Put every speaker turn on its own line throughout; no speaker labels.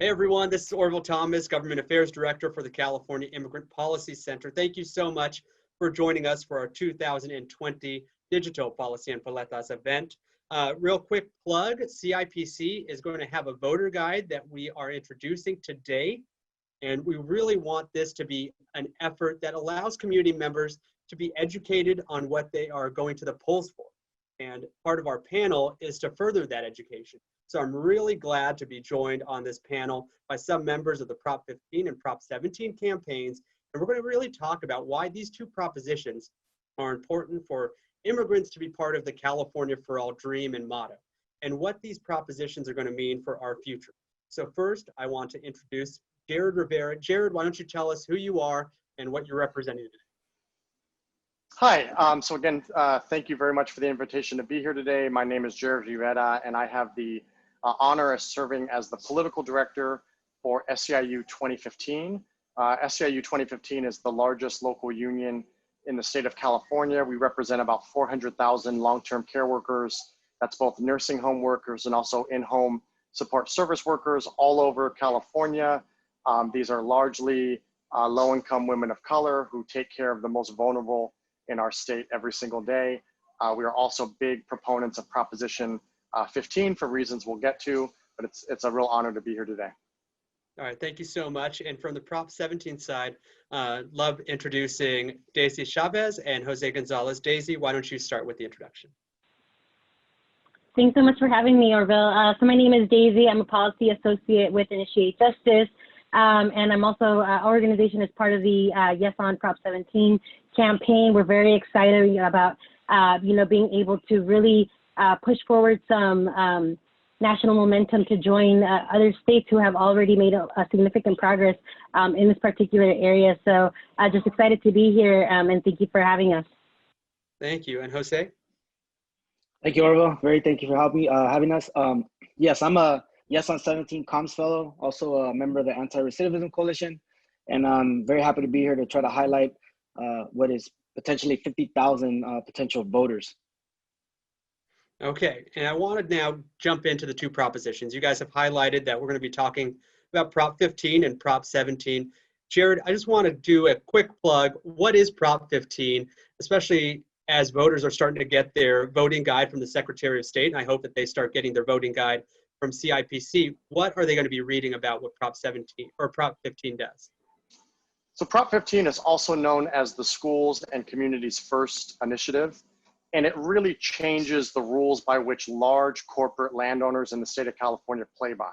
Hey everyone, this is Orville Thomas, Government Affairs Director for the California Immigrant Policy Center. Thank you so much for joining us for our 2020 Digital Policy and Paletas event. Real quick plug, CIPC is going to have a voter guide that we are introducing today. And we really want this to be an effort that allows community members to be educated on what they are going to the polls for. And part of our panel is to further that education. So I'm really glad to be joined on this panel by some members of the Prop 15 and Prop 17 campaigns. And we're going to really talk about why these two propositions are important for immigrants to be part of the California for All dream and motto, and what these propositions are going to mean for our future. So first, I want to introduce Jared Rivera. Jared, why don't you tell us who you are and what you're representing today?
Hi, so again, thank you very much for the invitation to be here today. My name is Jared Rivera, and I have the honor of serving as the political director for SEIU 2015. SEIU 2015 is the largest local union in the state of California. We represent about 400,000 long-term care workers. That's both nursing home workers and also in-home support service workers all over California. These are largely low-income women of color who take care of the most vulnerable in our state every single day. We are also big proponents of Proposition 15 for reasons we'll get to, but it's a real honor to be here today.
All right, thank you so much. And from the Prop 17 side, love introducing Daisy Chavez and Jose Gonzalez. Daisy, why don't you start with the introduction?
Thanks so much for having me, Orville. So my name is Daisy. I'm a policy associate with Initiate Justice. And I'm also, our organization is part of the Yes on Prop 17 campaign. We're very excited about, being able to really push forward some national momentum to join other states who have already made a significant progress in this particular area. So just excited to be here, and thank you for having us.
Thank you. And Jose?
Thank you, Orville. Thank you for having us. Yes, I'm a Yes on 17 Comms Fellow, also a member of the Anti-Recidivism Coalition, and I'm very happy to be here to try to highlight what is potentially 50,000 potential voters.
Okay, and I want to now jump into the two propositions. You guys have highlighted that we're going to be talking about Prop 15 and Prop 17. Jared, I just want to do a quick plug. What is Prop 15, especially as voters are starting to get their voting guide from the Secretary of State, and I hope that they start getting their voting guide from CIPC. What are they going to be reading about what Prop 17 or Prop 15 does?
So Prop 15 is also known as the Schools and Communities First initiative, and it really changes the rules by which large corporate landowners in the state of California play by.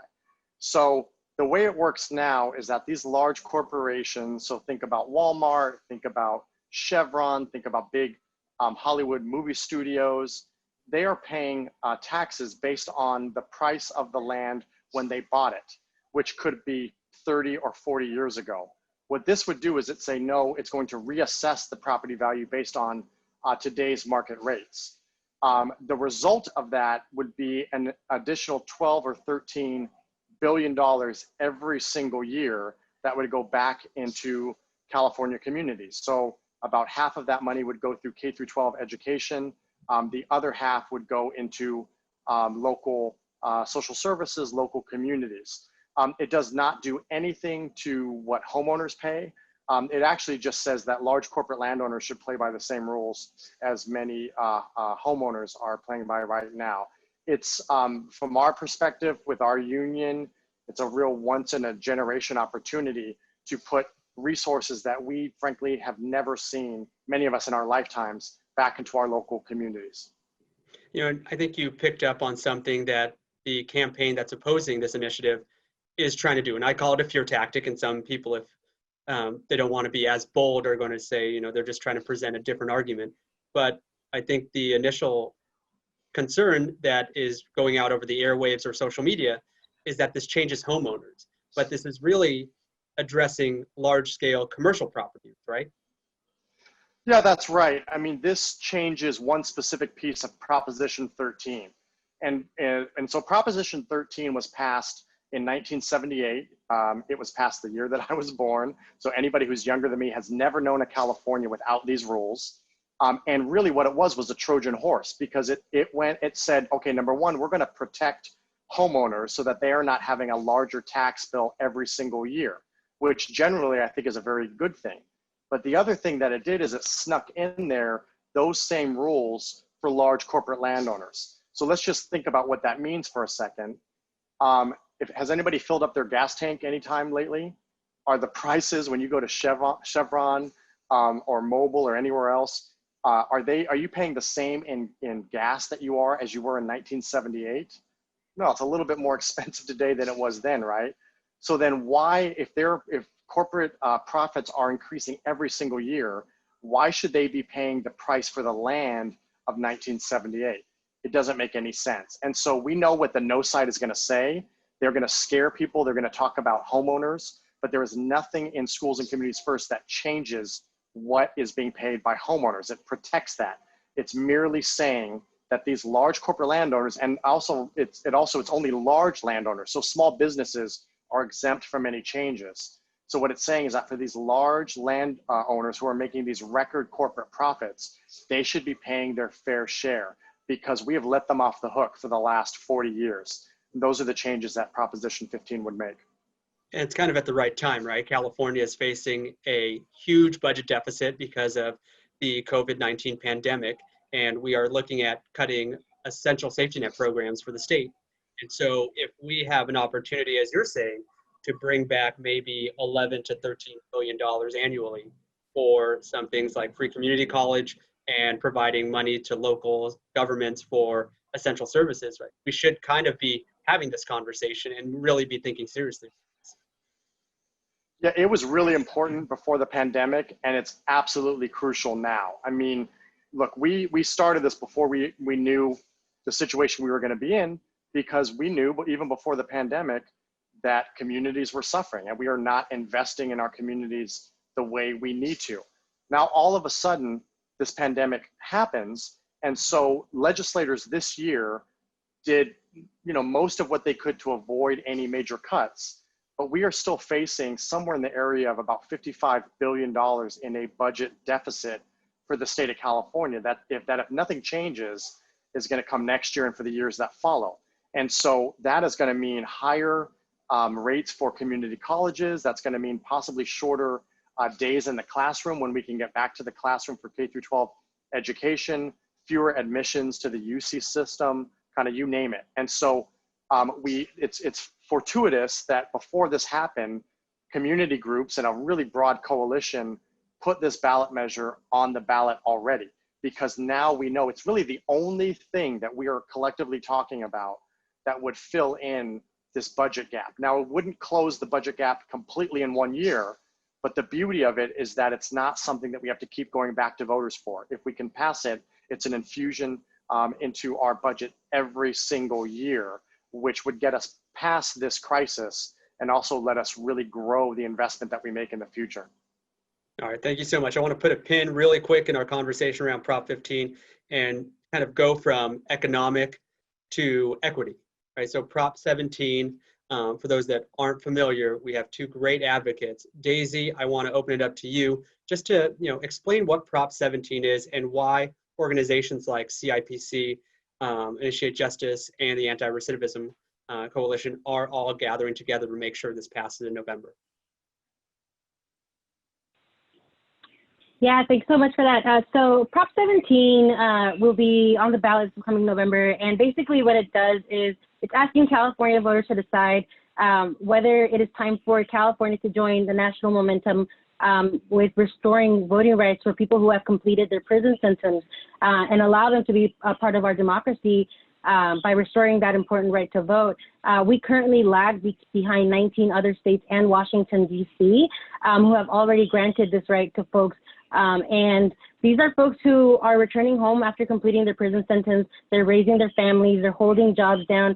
So the way it works now is that these large corporations, so think about Walmart, think about Chevron, think about big Hollywood movie studios, they are paying taxes based on the price of the land when they bought it, which could be 30 or 40 years ago. What this would do is it say, no, it's going to reassess the property value based on today's market rates. The result of that would be an additional 12 or 13 billion dollars every single year that would go back into California communities. So about half of that money would go through K through 12 education. The other half would go into local social services, local communities. It does not do anything to what homeowners pay. It actually just says that large corporate landowners should play by the same rules as many homeowners are playing by right now. It's, from our perspective with our union, it's a real once in a generation opportunity to put resources that we frankly have never seen, many of us in our lifetimes, back into our local communities.
You know, I think you picked up on something that the campaign that's opposing this initiative is trying to do. And I call it a fear tactic. And some people, if they don't want to be as bold, are going to say, you know, they're just trying to present a different argument. But I think the initial concern that is going out over the airwaves or social media is that this changes homeowners. But this is really addressing large scale commercial properties, right?
Yeah, that's right. I mean, this changes one specific piece of Proposition 13. And so Proposition 13 was passed in 1978. It was passed the year that I was born. So anybody who's younger than me has never known a California without these rules. And really what it was a Trojan horse, because it said, okay, number one, we're going to protect homeowners so that they are not having a larger tax bill every single year, which generally I think is a very good thing. But the other thing that it did is it snuck in there those same rules for large corporate landowners. So let's just think about what that means for a second. Has anybody filled up their gas tank anytime lately? Are the prices when you go to Chevron or Mobil or anywhere else, are you paying the same in gas that you are as you were in 1978? No, it's a little bit more expensive today than it was then, right? So then why, if corporate profits are increasing every single year, why should they be paying the price for the land of 1978? It doesn't make any sense. And so we know what the no side is going to say. They're going to scare people. They're going to talk about homeowners, but there is nothing in Schools and Communities First that changes what is being paid by homeowners. It protects that. It's merely saying that these large corporate landowners, and also it's only large landowners, so small businesses are exempt from any changes. So what it's saying is that for these large land owners who are making these record corporate profits, they should be paying their fair share because we have let them off the hook for the last 40 years. And those are the changes that Proposition 15 would make.
And it's kind of at the right time, right? California is facing a huge budget deficit because of the COVID-19 pandemic, and we are looking at cutting essential safety net programs for the state. And so if we have an opportunity, as you're saying, to bring back maybe $11 to $13 billion annually for some things like free community college and providing money to local governments for essential services, right? We should kind of be having this conversation and really be thinking seriously.
Yeah, it was really important before the pandemic, and it's absolutely crucial now. I mean, look, we started this before we knew the situation we were going to be in, because we knew, but even before the pandemic, that communities were suffering and we are not investing in our communities the way we need to. Now, all of a sudden, this pandemic happens, and so legislators this year did, most of what they could to avoid any major cuts. But we are still facing somewhere in the area of about $55 billion in a budget deficit for the state of California that if nothing changes is going to come next year and for the years that follow. And so that is going to mean higher rates for community colleges. That's going to mean possibly shorter days in the classroom when we can get back to the classroom for K through 12 education, fewer admissions to the UC system, kind of you name it. And so it's fortuitous that before this happened, community groups and a really broad coalition put this ballot measure on the ballot already, because now we know it's really the only thing that we are collectively talking about that would fill in this budget gap. Now, it wouldn't close the budget gap completely in 1 year, but the beauty of it is that it's not something that we have to keep going back to voters for. If we can pass it, it's an infusion into our budget every single year, which would get us past this crisis and also let us really grow the investment that we make in the future.
All right, thank you so much. I want to put a pin really quick in our conversation around Prop 15 and kind of go from economic to equity, right? So Prop 17, for those that aren't familiar, we have two great advocates. Daisy, I want to open it up to you just to explain what Prop 17 is and why organizations like CIPC, Initiate Justice, and the Anti-Recidivism Coalition are all gathering together to make sure this passes in November.
Yeah, thanks so much for that. So Prop 17 will be on the ballot this coming November, and basically what it does is it's asking California voters to decide whether it is time for California to join the national momentum with restoring voting rights for people who have completed their prison sentence and allow them to be a part of our democracy by restoring that important right to vote. We currently lag behind 19 other states and Washington, D.C., who have already granted this right to folks. And these are folks who are returning home after completing their prison sentence. They're raising their families, they're holding jobs down.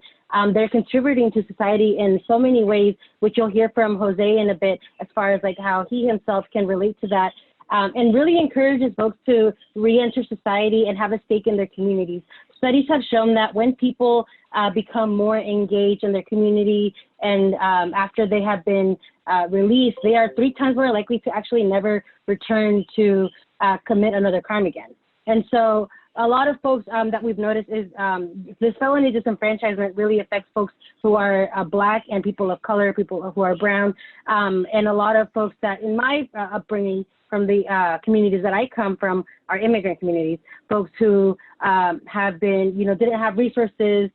They're contributing to society in so many ways, which you'll hear from Jose in a bit, as far as like how he himself can relate to that, and really encourages folks to re-enter society and have a stake in their communities. Studies have shown that when people become more engaged in their community and after they have been released, they are 3 times more likely to actually never return to commit another crime again. And so a lot of folks that we've noticed is this felony disenfranchisement really affects folks who are Black and people of color, people who are brown, and a lot of folks that in my upbringing from the communities that I come from are immigrant communities, folks who have been, didn't have resources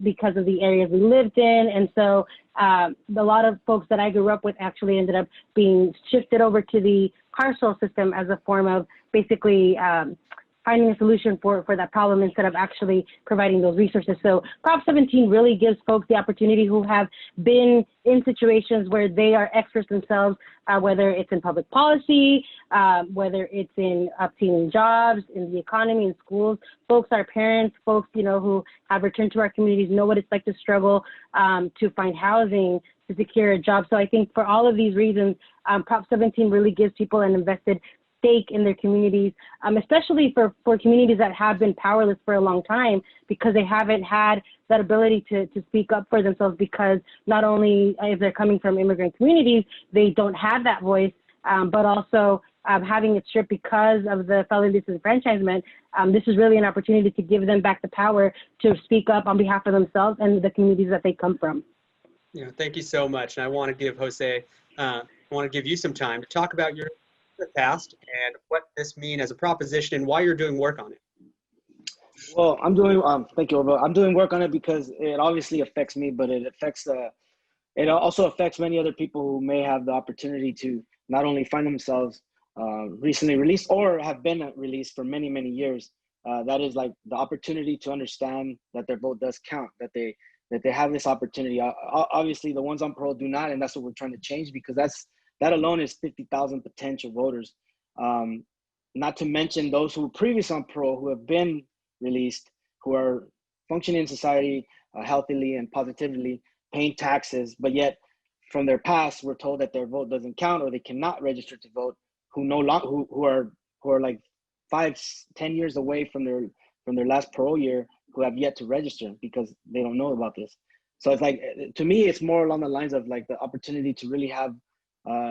because of the areas we lived in. And so a lot of folks that I grew up with actually ended up being shifted over to the carceral system as a form of basically finding a solution for that problem instead of actually providing those resources. So Prop 17 really gives folks the opportunity who have been in situations where they are experts themselves, whether it's in public policy, whether it's in obtaining jobs, in the economy, in schools. Folks are parents, folks, who have returned to our communities, know what it's like to struggle to find housing, to secure a job. So I think for all of these reasons, Prop 17 really gives people an invested stake in their communities, especially for communities that have been powerless for a long time because they haven't had that ability to speak up for themselves, because not only if they're coming from immigrant communities, they don't have that voice, but also having it stripped because of the felony disenfranchisement. This is really an opportunity to give them back the power to speak up on behalf of themselves and the communities that they come from.
Yeah, thank you so much. And I want to give Jose, I want to give you some time to talk about your past and what this means as a proposition and why you're doing work on it.
Well, I'm doing, thank you, Orville. I'm doing work on it because it obviously affects me, but it also affects many other people who may have the opportunity to not only find themselves recently released or have been released for many, many years. That is like the opportunity to understand that their vote does count, that they have this opportunity. Obviously, the ones on parole do not, and that's what we're trying to change, because that alone is 50,000 potential voters. Not to mention those who were previously on parole, who have been released, who are functioning in society healthily and positively, paying taxes, but yet from their past, we're told that their vote doesn't count or they cannot register to vote, who are like 5-10 years away from their last parole year, who have yet to register because they don't know about this. So it's like, to me, it's more along the lines of like the opportunity to really have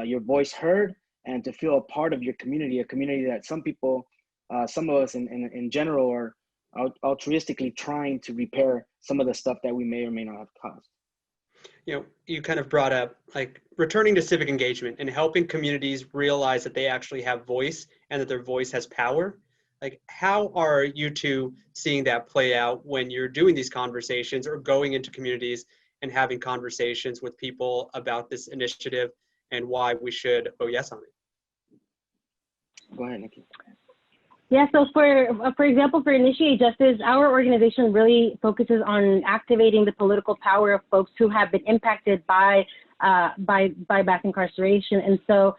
your voice heard and to feel a part of your community, a community that some people, some of us in general are altruistically trying to repair some of the stuff that we may or may not have caused.
You kind of brought up like returning to civic engagement and helping communities realize that they actually have voice and that their voice has power. Like, how are you two seeing that play out when you're doing these conversations or going into communities and having conversations with people about this initiative and why we should vote yes on it?
Go ahead, Nikki.
Yeah, so for example, for Initiate Justice, our organization really focuses on activating the political power of folks who have been impacted by mass incarceration. And so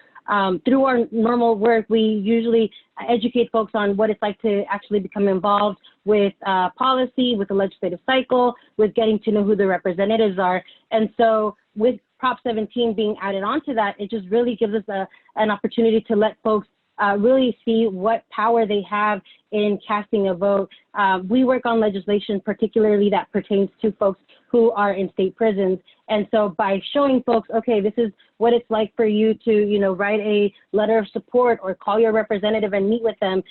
through our normal work, we usually educate folks on what it's like to actually become involved with policy, with the legislative cycle, with getting to know who the representatives are. And so with Prop 17 being added onto that, it just really gives us an opportunity to let folks really see what power they have in casting a vote. We work on legislation particularly that pertains to folks who are in state prisons. And so by showing folks, okay, this is what it's like for you to, write a letter of support or call your representative and meet with them,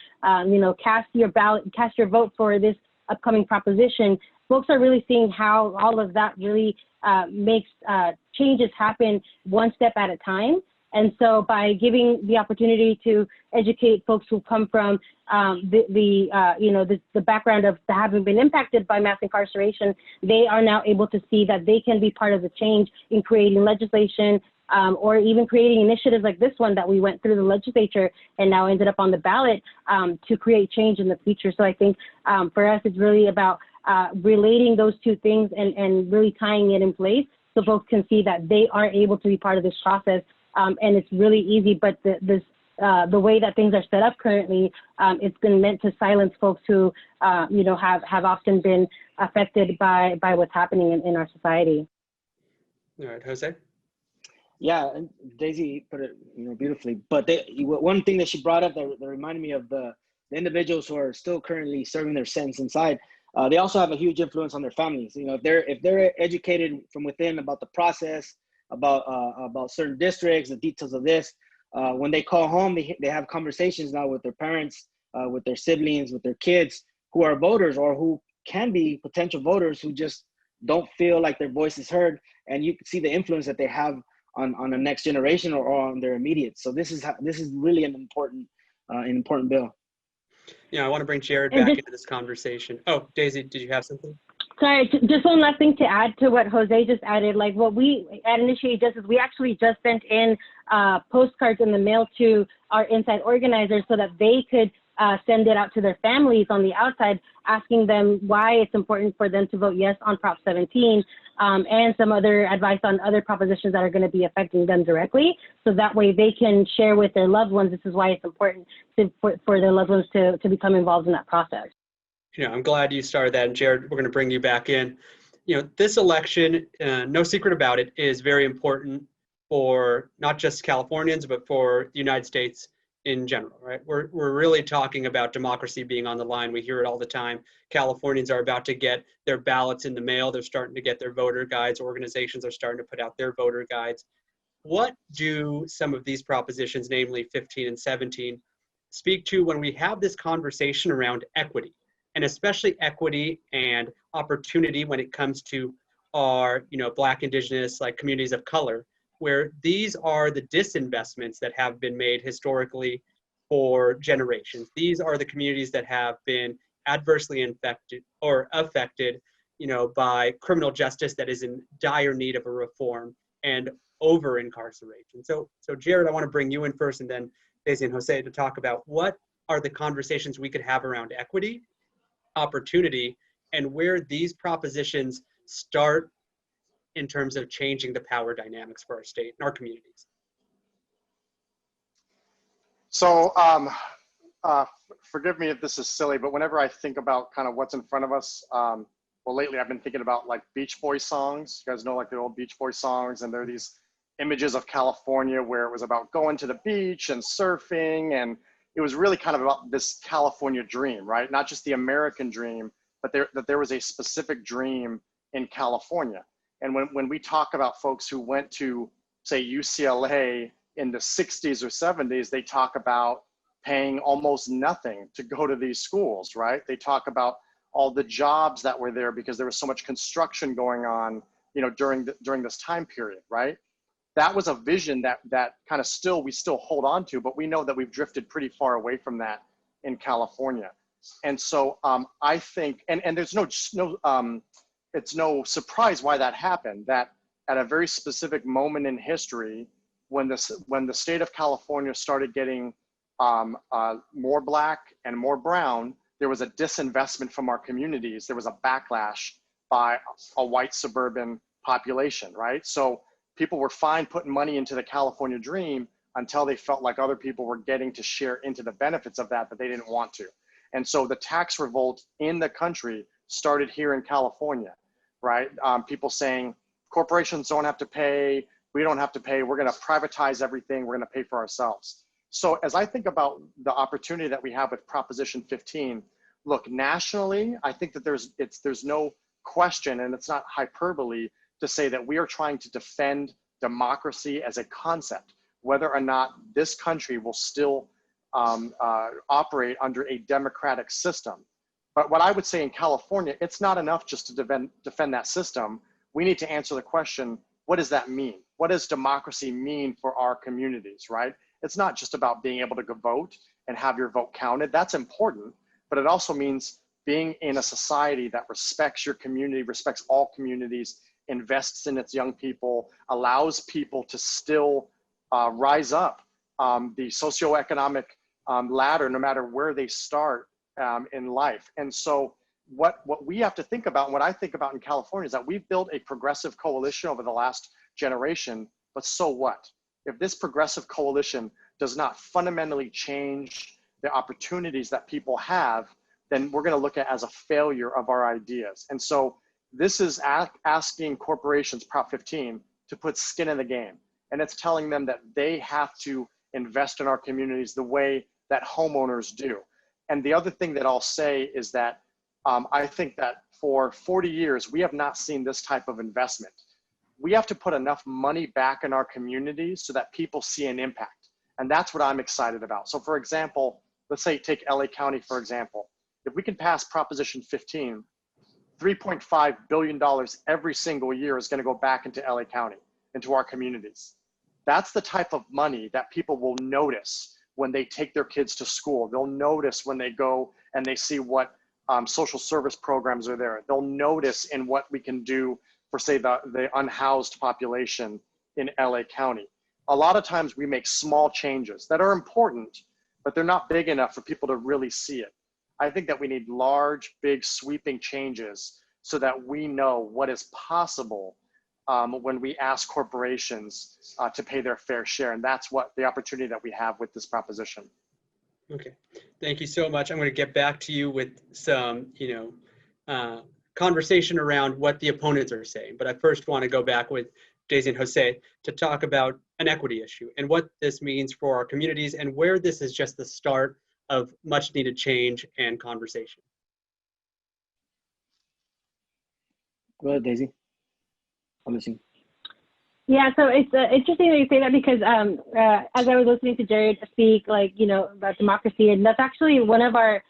cast your ballot, cast your vote for this upcoming proposition, folks are really seeing how all of that really makes changes happen one step at a time. And so by giving the opportunity to educate folks who come from the background of having been impacted by mass incarceration, they are now able to see that they can be part of the change in creating legislation or even creating initiatives like this one that we went through the legislature and now ended up on the ballot to create change in the future. So I think for us, it's really about relating those two things and really tying it in place so folks can see that they are able to be part of this process. And it's really easy, but the way that things are set up currently, it's been meant to silence folks who, have often been affected by what's happening in our society.
All right, Jose?
Yeah, and Daisy put it, beautifully. But one thing that she brought up that reminded me of the individuals who are still currently serving their sentence inside. They also have a huge influence on their families. If they're educated from within about the process, about certain districts, the details of this. When they call home, they have conversations now with their parents with their siblings, with their kids who are voters or who can be potential voters who just don't feel like their voice is heard. And you can see the influence that they have on the next generation or on their immediate. So this is really an important bill.
I want to bring Jared
And
back
just,
into this conversation. Oh, Daisy, did you have something?
sorry, just one last thing to add to what Jose just added. Like what we at Initiate Justice, we actually just sent in postcards in the mail to our inside organizers so that they could send it out to their families on the outside, asking them why it's important for them to vote yes on Prop 17, and some other advice on other propositions that are going to be affecting them directly. So that way they can share with their loved ones. This is why it's important for their loved ones to become involved in that process.
I'm glad you started that. And Jared, we're going to bring you back in. This election, no secret about it, is very important for not just Californians, but for the United States in general, right? We're really talking about democracy being on the line. We hear it all the time. Californians are about to get their ballots in the mail. They're starting to get their voter guides. Organizations are starting to put out their voter guides. What do some of these propositions, namely 15 and 17, speak to when we have this conversation around equity, and especially equity and opportunity when it comes to our, Black, Indigenous, like communities of color, where these are the disinvestments that have been made historically for generations. These are the communities that have been adversely affected, by criminal justice that is in dire need of a reform and over incarceration. So Jared, I want to bring you in first, and then Daisy and Jose to talk about what are the conversations we could have around equity, opportunity, and where these propositions start in terms of changing the power dynamics for our state and our communities.
So forgive me if this is silly, but whenever I think about kind of what's in front of us, well, lately I've been thinking about like Beach Boys songs. You guys know like the old Beach Boys songs, and there are these images of California where it was about going to the beach and surfing, and it was really kind of about this California dream, right? Not just the American dream, but that there was a specific dream in California. And when we talk about folks who went to, say, UCLA in the 60s or 70s, they talk about paying almost nothing to go to these schools, right? They talk about all the jobs that were there because there was so much construction going on, during this time period, right? That was a vision that kind of we still hold on to, but we know that we've drifted pretty far away from that in California. And so I think, and there's it's no surprise why that happened, that at a very specific moment in history, when the state of California started getting more Black and more brown, there was a disinvestment from our communities. There was a backlash by a white suburban population, right? So people were fine putting money into the California dream until they felt like other people were getting to share into the benefits of that they didn't want to. And so the tax revolt in the country started here in California, right? People saying corporations don't have to pay, we don't have to pay, we're gonna privatize everything, we're gonna pay for ourselves. So as I think about the opportunity that we have with Proposition 15, look, nationally, I think that there's no question, and it's not hyperbole to say that we are trying to defend democracy as a concept, whether or not this country will still operate under a democratic system. But what I would say in California, it's not enough just to defend that system. We need to answer the question, what does that mean? What does democracy mean for our communities, right? It's not just about being able to go vote and have your vote counted. That's important, but it also means being in a society that respects your community, respects all communities, invests in its young people, allows people to still rise up the socioeconomic ladder, no matter where they start in life. And so what we have to think about, and what I think about in California, is that we've built a progressive coalition over the last generation, but so what? If this progressive coalition does not fundamentally change the opportunities that people have, then we're going to look at it as a failure of our ideas. And so this is asking corporations, Prop 15, to put skin in the game. And it's telling them that they have to invest in our communities the way that homeowners do. And the other thing that I'll say is that I think that for 40 years, we have not seen this type of investment. We have to put enough money back in our communities so that people see an impact. And that's what I'm excited about. So for example, let's say take LA County, for example. If we can pass Proposition 15, $3.5 billion every single year is going to go back into LA County, into our communities. That's the type of money that people will notice when they take their kids to school. They'll notice when they go and they see what social service programs are there. They'll notice in what we can do for, say, the unhoused population in LA County. A lot of times we make small changes that are important, but they're not big enough for people to really see it. I think that we need large, big, sweeping changes so that we know what is possible when we ask corporations to pay their fair share. And that's what the opportunity that we have with this proposition.
Okay, thank you so much. I'm going to get back to you with some, conversation around what the opponents are saying. But I first want to go back with Daisy and Jose to talk about an equity issue and what this means for our communities and where this is just the start of much needed change and conversation.
Go ahead, Daisy. I'm listening.
Yeah, so it's interesting that you say that because as I was listening to Jared speak, about democracy, and that's actually one of our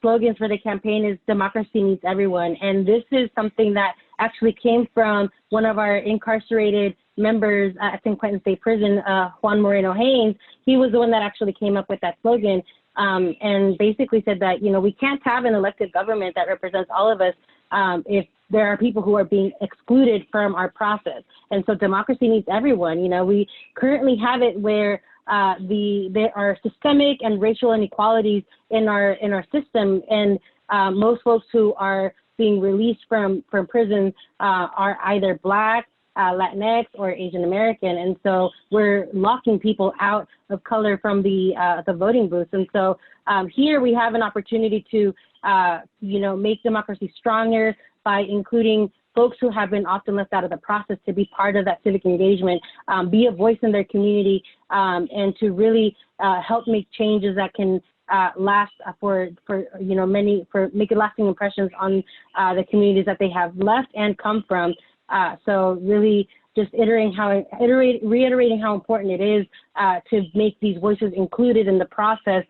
slogans for the campaign is democracy needs everyone. And this is something that actually came from one of our incarcerated members at San Quentin State Prison, Juan Moreno Haynes. He was the one that actually came up with that slogan and basically said that, we can't have an elected government that represents all of us if there are people who are being excluded from our process. And so democracy needs everyone. We currently have it where there are systemic and racial inequalities in our system, and most folks who are being released from prison are either Black, Latinx, or Asian American, and so we're locking people out of color from the voting booths. And so here we have an opportunity to make democracy stronger by including folks who have been often left out of the process to be part of that civic engagement, be a voice in their community, and to really help make changes that can last make lasting impressions on the communities that they have left and come from. So really just reiterating how important it is to make these voices included in the process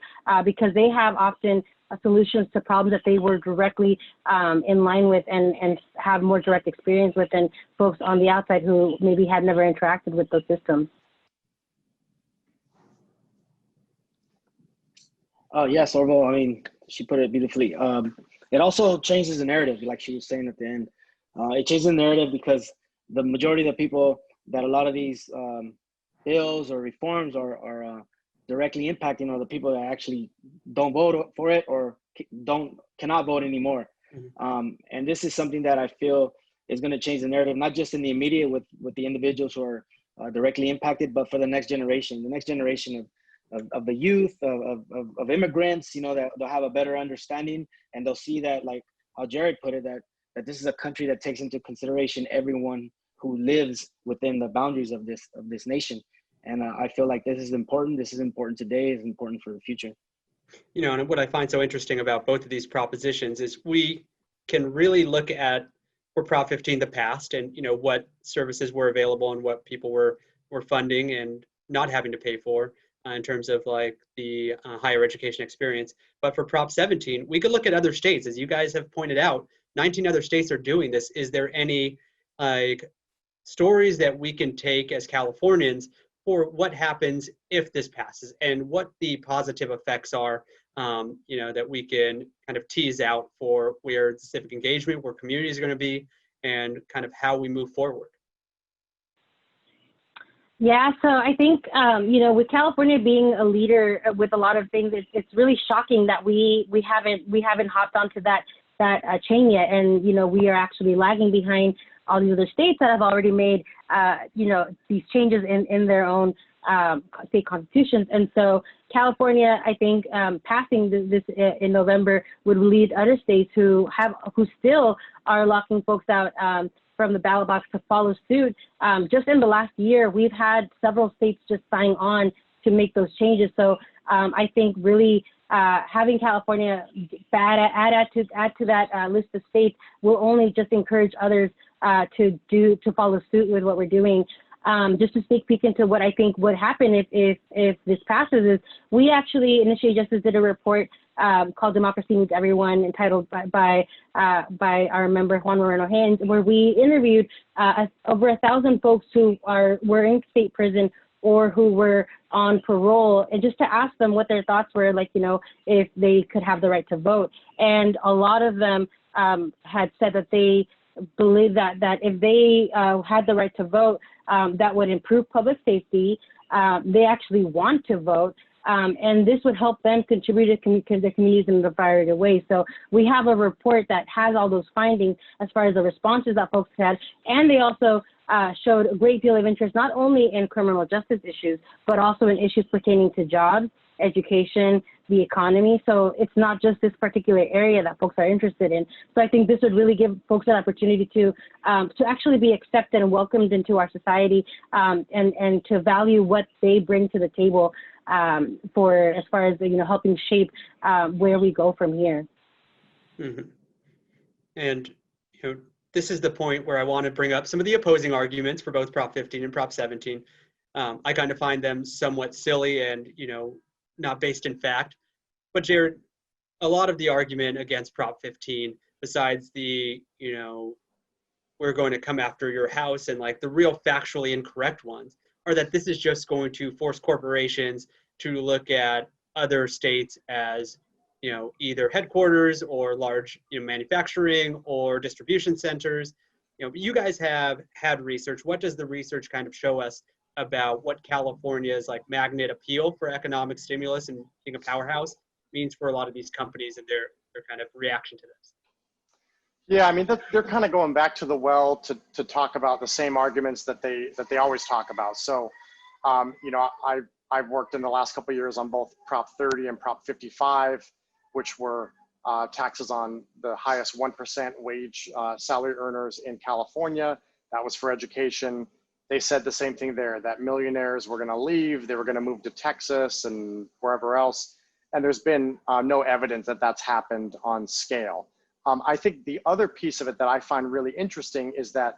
because they have often solutions to problems that they were directly in line with and have more direct experience with than folks on the outside who maybe had never interacted with those systems.
Oh, yes, Orville. I mean, she put it beautifully. It also changes the narrative, like she was saying at the end. It changes the narrative because the majority of the people that a lot of these bills or reforms are directly impacting are the people that actually don't vote for it or cannot vote anymore. Mm-hmm. And this is something that I feel is going to change the narrative, not just in the immediate with the individuals who are directly impacted, but for the next generation of the youth, of immigrants, that they'll have a better understanding and they'll see that, like how Jared put it, that this is a country that takes into consideration everyone who lives within the boundaries of this nation. And I feel like this is important. This is important today. It's important for the future.
And what I find so interesting about both of these propositions is we can really look at, for Prop 15, the past and, what services were available and what people were funding and not having to pay for in terms of like the higher education experience. But for Prop 17, we could look at other states. As you guys have pointed out, 19 other states are doing this. Is there any stories that we can take as Californians for what happens if this passes and what the positive effects are, that we can kind of tease out for where the civic engagement, where communities are going to be, and kind of how we move forward?
Yeah, so I think, with California being a leader with a lot of things, it's really shocking that we haven't hopped onto that chain yet. And, we are actually lagging behind all these other states that have already made, these changes in their own state constitutions. And so California, I think, passing this in November would lead other states who still are locking folks out from the ballot box to follow suit. Just in the last year, we've had several states just sign on to make those changes. So I think really having California add to that list of states will only just encourage others to follow suit with what we're doing. just to sneak peek into what I think would happen if this passes, is we actually, Initiate Justice did a report called Democracy Needs Everyone, entitled by our member Juan Moreno Haynes, where we interviewed over 1,000 folks who were in state prison or who were on parole, and just to ask them what their thoughts were, like, if they could have the right to vote. And a lot of them had said that they believe that if they had the right to vote, that would improve public safety. They actually want to vote. And this would help them contribute to the communities in a variety of ways. So we have a report that has all those findings as far as the responses that folks had. And they also showed a great deal of interest, not only in criminal justice issues, but also in issues pertaining to jobs, education, the economy. So it's not just this particular area that folks are interested in. So I think this would really give folks an opportunity to actually be accepted and welcomed into our society, and to value what they bring to the table, for as far as helping shape where we go from here.
Mm-hmm. And this is the point where I want to bring up some of the opposing arguments for both Prop 15 and Prop 17. I kind of find them somewhat silly and not based in fact. But Jared, a lot of the argument against Prop 15, besides the we're going to come after your house, and like the real factually incorrect ones, are that this is just going to force corporations to look at other states as, either headquarters or large, manufacturing or distribution centers. You guys have had research. What does the research kind of show us about what California's like magnet appeal for economic stimulus and being a powerhouse means for a lot of these companies and their kind of reaction to this?
Yeah, I mean, they're kind of going back to the well to talk about the same arguments that they always talk about. So, I've worked in the last couple of years on both Prop 30 and Prop 55, which were taxes on the highest 1% wage salary earners in California. That was for education. They said the same thing there, that millionaires were going to leave, they were going to move to Texas and wherever else. And there's been no evidence that that's happened on scale. I think the other piece of it that I find really interesting is that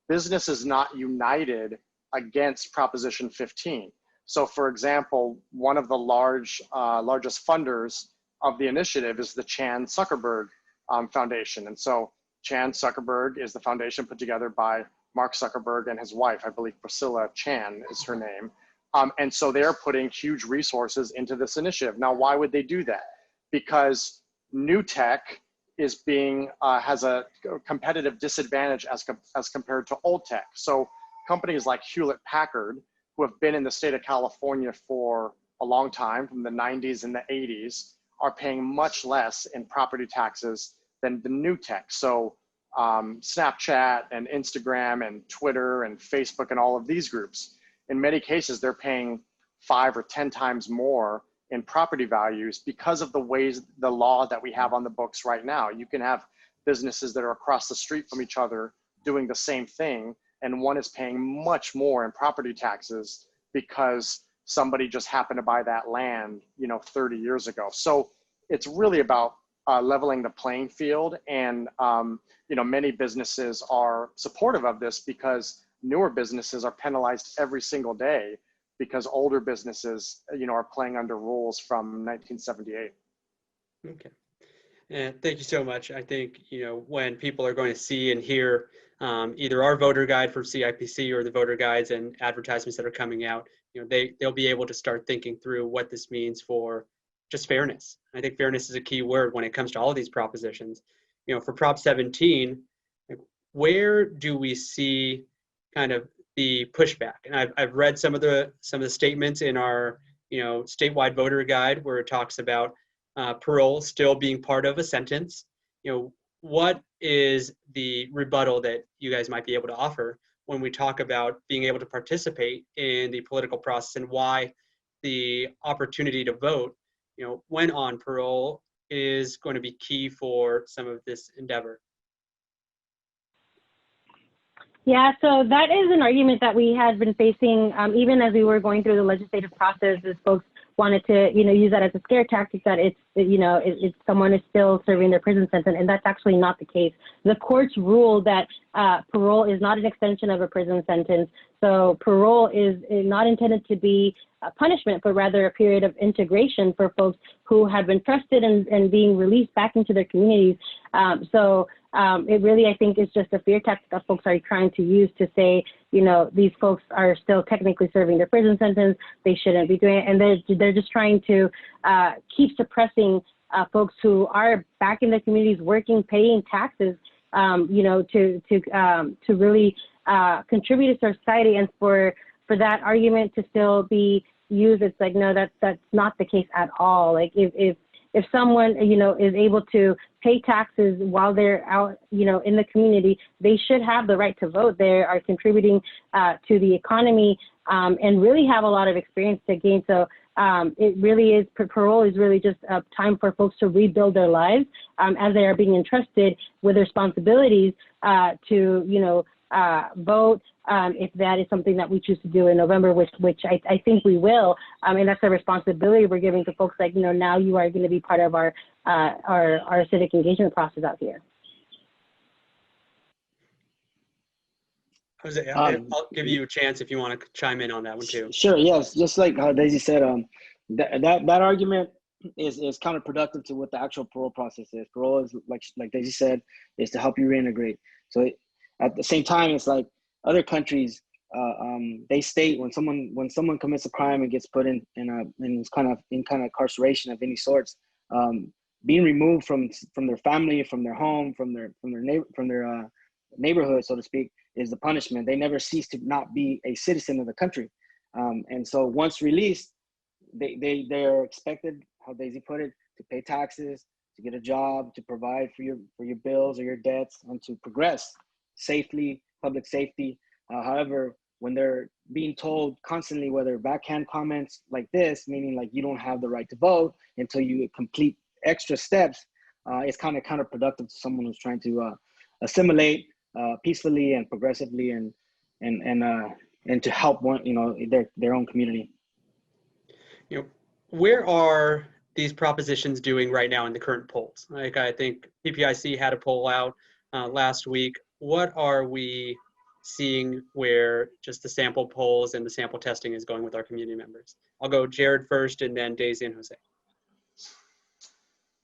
business is not united against Proposition 15. So for example, one of the largest funders of the initiative is the Chan Zuckerberg Foundation. And so Chan Zuckerberg is the foundation put together by Mark Zuckerberg and his wife, I believe Priscilla Chan is her name. And so they're putting huge resources into this initiative. Now, why would they do that? Because new tech is has a competitive disadvantage as compared to old tech. So companies like Hewlett Packard, who have been in the state of California for a long time, from the 90s and the 80s, are paying much less in property taxes than the new tech. So Snapchat and Instagram and Twitter and Facebook and all of these groups, in many cases, they're paying 5 or 10 times more in property values because of the law that we have on the books right now. You can have businesses that are across the street from each other doing the same thing, and one is paying much more in property taxes because somebody just happened to buy that land, 30 years ago. So it's really about leveling the playing field, and many businesses are supportive of this because newer businesses are penalized every single day because older businesses, are playing under rules from 1978.
Okay. And thank you so much. I think, when people are going to see and hear either our voter guide for CIPC or the voter guides and advertisements that are coming out, they'll be able to start thinking through what this means for just fairness. I think fairness is a key word when it comes to all of these propositions. For Prop 17, where do we see kind of the pushback? And I've read some of the statements in our statewide voter guide where it talks about parole still being part of a sentence. What is the rebuttal that you guys might be able to offer when we talk about being able to participate in the political process, and why the opportunity to vote, when on parole, is going to be key for some of this endeavor?
Yeah, so that is an argument that we had been facing even as we were going through the legislative process, as folks wanted to, use that as a scare tactic that it's someone is still serving their prison sentence, and that's actually not the case. The courts ruled that parole is not an extension of a prison sentence. So parole is not intended to be a punishment, but rather a period of integration for folks who have been trusted and being released back into their communities. It really, I think, is just a fear tactic that folks are trying to use to say, these folks are still technically serving their prison sentence. They shouldn't be doing it. And they're just trying to keep suppressing folks who are back in the communities working, paying taxes, to really contribute to society. And for that argument to still be used, it's like, no, that's not the case at all. Like if someone, is able to pay taxes while they're out, in the community, they should have the right to vote. They are contributing to the economy and really have a lot of experience to gain. So it really is, parole is really just a time for folks to rebuild their lives as they are being entrusted with responsibilities to, vote if that is something that we choose to do in November, which I think we will. And that's a responsibility we're giving to folks like, now you are going to be part of our civic engagement process out here.
Jose, I'll give you a chance if you want to chime in on that one too.
Sure, yes. Just like how Daisy said, that argument is counterproductive to what the actual parole process is. Parole is, like Daisy said, is to help you reintegrate. So at the same time, it's like other countries, they state when someone commits a crime and gets put in kind of incarceration of any sorts, being removed from their family, from their home, from their neighborhood, so to speak, is the punishment. They never cease to not be a citizen of the country, and so once released, they are expected, how Daisy put it, to pay taxes, to get a job, to provide for your bills or your debts, and to progress safely, public safety. However, when they're being told constantly, whether backhand comments like this, meaning like you don't have the right to vote until you complete extra steps, it's kind of counterproductive to someone who's trying to assimilate peacefully and progressively and to help their own community.
Where are these propositions doing right now in the current polls? Like, I think PPIC had a poll out last week. What are we seeing where just the sample polls and the sample testing is going with our community members? I'll go Jared first, and then Daisy and Jose.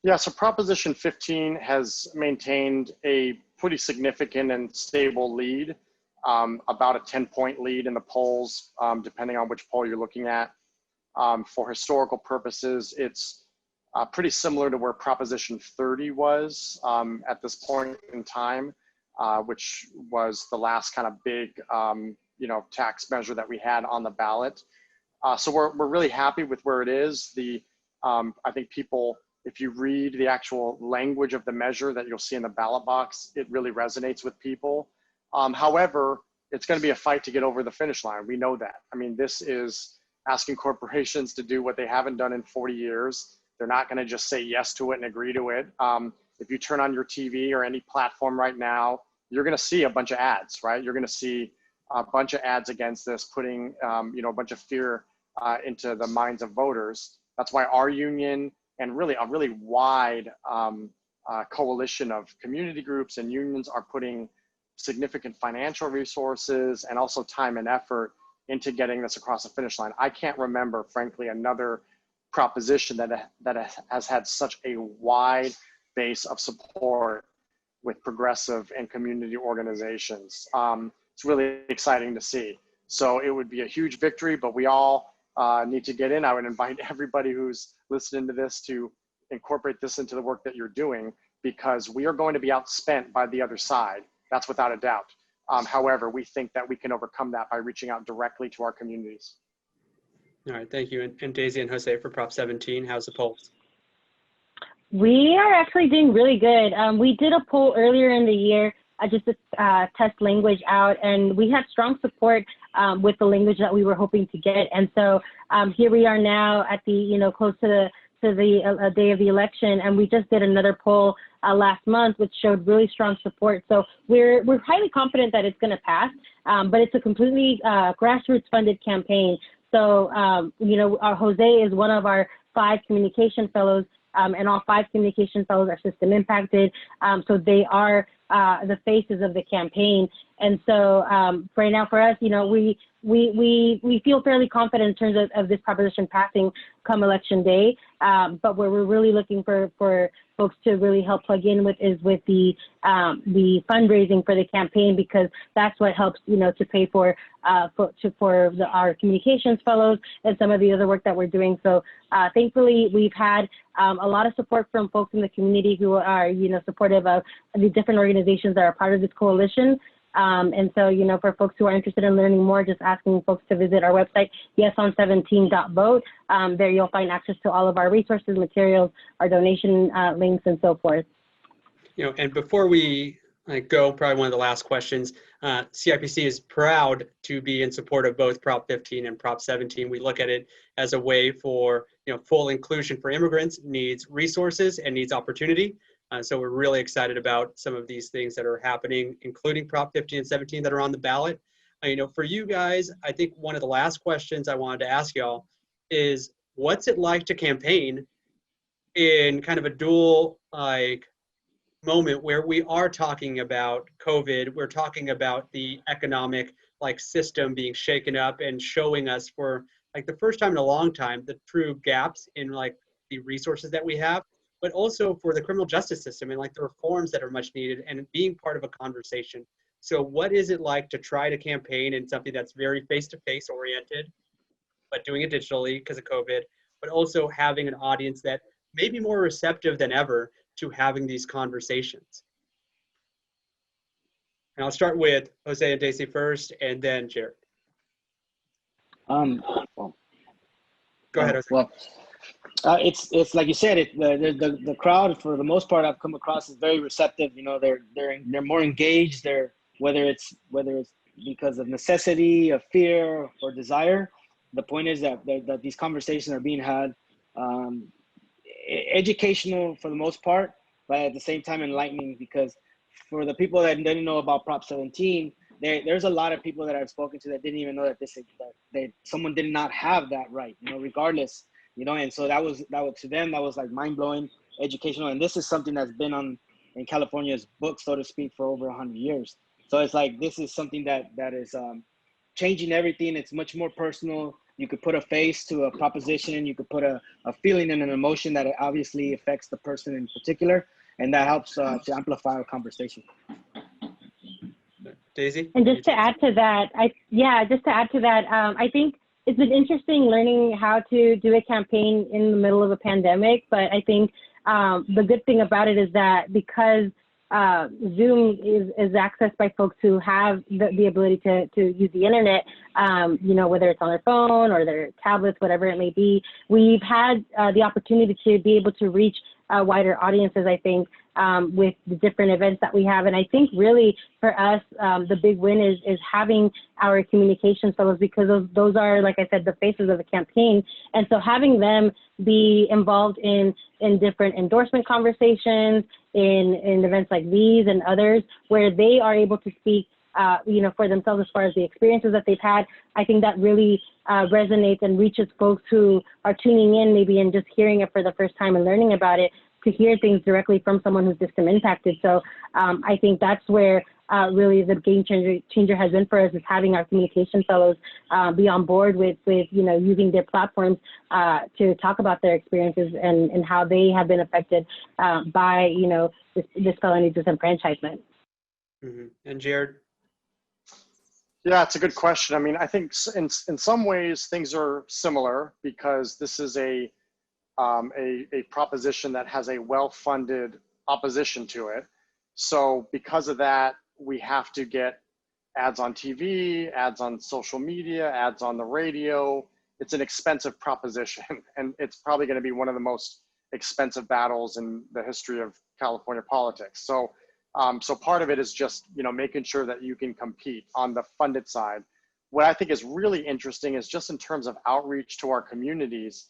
Yeah, so Proposition 15 has maintained a pretty significant and stable lead, about a 10-point lead in the polls, depending on which poll you're looking at. For historical purposes, it's pretty similar to where Proposition 30 was at this point in time, which was the last kind of big, tax measure that we had on the ballot. So we're really happy with where it is. I think people, if you read the actual language of the measure that you'll see in the ballot box, it really resonates with people. However, it's going to be a fight to get over the finish line. We know that. I mean, this is asking corporations to do what they haven't done in 40 years. They're not going to just say yes to it and agree to it. If you turn on your TV or any platform right now, you're going to see a bunch of ads, right? You're going to see a bunch of ads against this, putting a bunch of fear into the minds of voters. That's why our union and really a really wide coalition of community groups and unions are putting significant financial resources and also time and effort into getting this across the finish line. I can't remember, frankly, another proposition that has had such a wide base of support with progressive and community organizations. It's really exciting to see. So it would be a huge victory, but we all need to get in. I would invite everybody who's listening to this to incorporate this into the work that you're doing, because we are going to be outspent by the other side. That's without a doubt. However, we think that we can overcome that by reaching out directly to our communities.
All right, thank you. And Daisy and Jose for Prop 17, how's the polls?
We are actually doing really good. We did a poll earlier in the year just to test language out, and we had strong support with the language that we were hoping to get. And so here we are now at the, close to the day of the election, and we just did another poll last month, which showed really strong support. So we're highly confident that it's going to pass, but it's a completely grassroots funded campaign. So, our Jose is one of our 5 communication fellows, and all 5 communication fellows are system impacted. So they are the faces of the campaign. And so right now for us, we feel fairly confident in terms of this proposition passing come election day. But where we're really looking for folks to really help plug in with is with the fundraising for the campaign, because that's what helps, to pay for our communications fellows and some of the other work that we're doing. So thankfully, we've had a lot of support from folks in the community who are, supportive of the different organizations that are part of this coalition. And so, for folks who are interested in learning more, just asking folks to visit our website, yeson17.vote. There you'll find access to all of our resources, materials, our donation links, and so forth.
And before we go, probably one of the last questions, CIPC is proud to be in support of both Prop 15 and Prop 17. We look at it as a way for, full inclusion for immigrants, needs resources and needs opportunity. So we're really excited about some of these things that are happening, including Prop 15 and 17 that are on the ballot. For you guys, I think one of the last questions I wanted to ask y'all is, what's it like to campaign in kind of a dual moment where we are talking about COVID, we're talking about the economic system being shaken up and showing us for the first time in a long time the true gaps in the resources that we have, but also for the criminal justice system and the reforms that are much needed and being part of a conversation. So what is it like to try to campaign in something that's very face-to-face oriented, but doing it digitally because of COVID, but also having an audience that may be more receptive than ever to having these conversations? And I'll start with Jose and Daisy first, and then Jared.
Well,
Go ahead, Jose.
Well, it's like you said, the crowd for the most part I've come across is very receptive. They're more engaged. Whether it's because of necessity, of fear, or desire. The point is that these conversations are being had, educational for the most part, but at the same time enlightening, because for the people that didn't know about Prop 17, there's a lot of people that I've spoken to that didn't even know that someone did not have that right, regardless. And so that was to them, that was mind blowing, educational. And this is something that's been in California's book, so to speak, for over 100 years. So it's this is something that is changing everything. It's much more personal. You could put a face to a proposition. You could put a feeling and an emotion that obviously affects the person in particular. And that helps to amplify our conversation.
Daisy?
And just to add to that, I think it's been interesting learning how to do a campaign in the middle of a pandemic. But I think the good thing about it is that because Zoom is accessed by folks who have the ability to use the internet, whether it's on their phone or their tablets, whatever it may be, we've had the opportunity to be able to reach wider audiences, I think, with the different events that we have. And I think really for us, the big win is having our communications fellows, because those are, like I said, the faces of the campaign. And so having them be involved in different endorsement conversations, in events like these and others, where they are able to speak for themselves as far as the experiences that they've had, I think that really resonates and reaches folks who are tuning in maybe and just hearing it for the first time and learning about it, to hear things directly from someone who's system impacted. So I think that's where really the game changer has been for us, is having our communication fellows be on board with using their platforms to talk about their experiences and how they have been affected by this felony disenfranchisement.
Mm-hmm. And Jared?
Yeah, it's a good question. I mean, I think in some ways things are similar, because this is a proposition that has a well-funded opposition to it. So because of that, we have to get ads on TV, ads on social media, ads on the radio. It's an expensive proposition, and it's probably going to be one of the most expensive battles in the history of California politics. So part of it is just, making sure that you can compete on the funded side. What I think is really interesting is just in terms of outreach to our communities,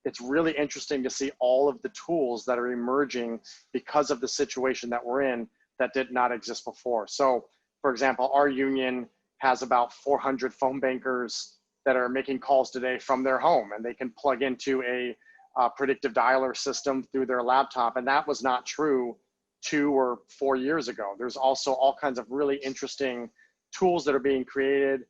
it's really interesting to see all of the tools that are emerging because of the situation that we're in that did not exist before. So, for example, our union has about 400 phone bankers that are making calls today from their home, and they can plug into a predictive dialer system through their laptop. And that was not true 2 or 4 years ago. There's also all kinds of really interesting tools that are being created,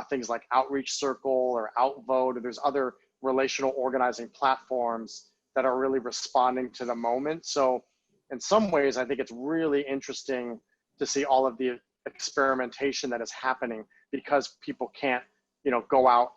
things like Outreach Circle or Outvote, or there's other relational organizing platforms that are really responding to the moment. So in some ways, I think it's really interesting to see all of the experimentation that is happening, because people can't, you know, go out,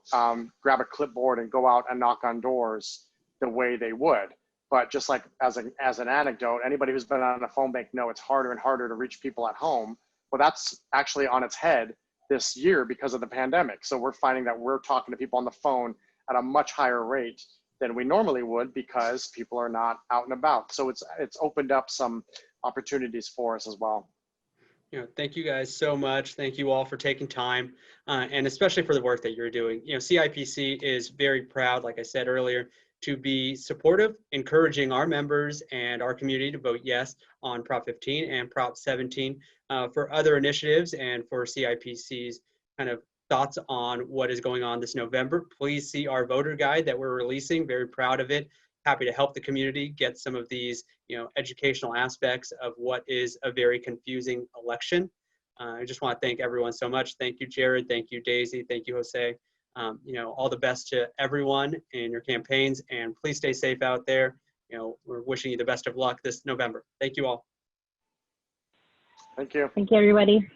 grab a clipboard and go out and knock on doors the way they would. But just like as an anecdote, anybody who's been on a phone bank know it's harder and harder to reach people at home. Well, that's actually on its head this year because of the pandemic. So we're finding that we're talking to people on the phone at a much higher rate than we normally would, because people are not out and about. So it's opened up some opportunities for us as well.
You know, thank you guys so much. Thank you all for taking time, and especially for the work that you're doing. You know, CIPC is very proud, like I said earlier, to be supportive, encouraging our members and our community to vote yes on Prop 15 and Prop 17. For other initiatives and for CIPC's kind of thoughts on what is going on this November, please see our voter guide that we're releasing. Very proud of it. Happy to help the community get some of these, you know, educational aspects of what is a very confusing election. I just want to thank everyone so much. Thank you, Jared. Thank you, Daisy. Thank you, Jose. You know, all the best to everyone in your campaigns, and please stay safe out there. You know, we're wishing you the best of luck this November. Thank you all.
Thank you.
Thank you, everybody.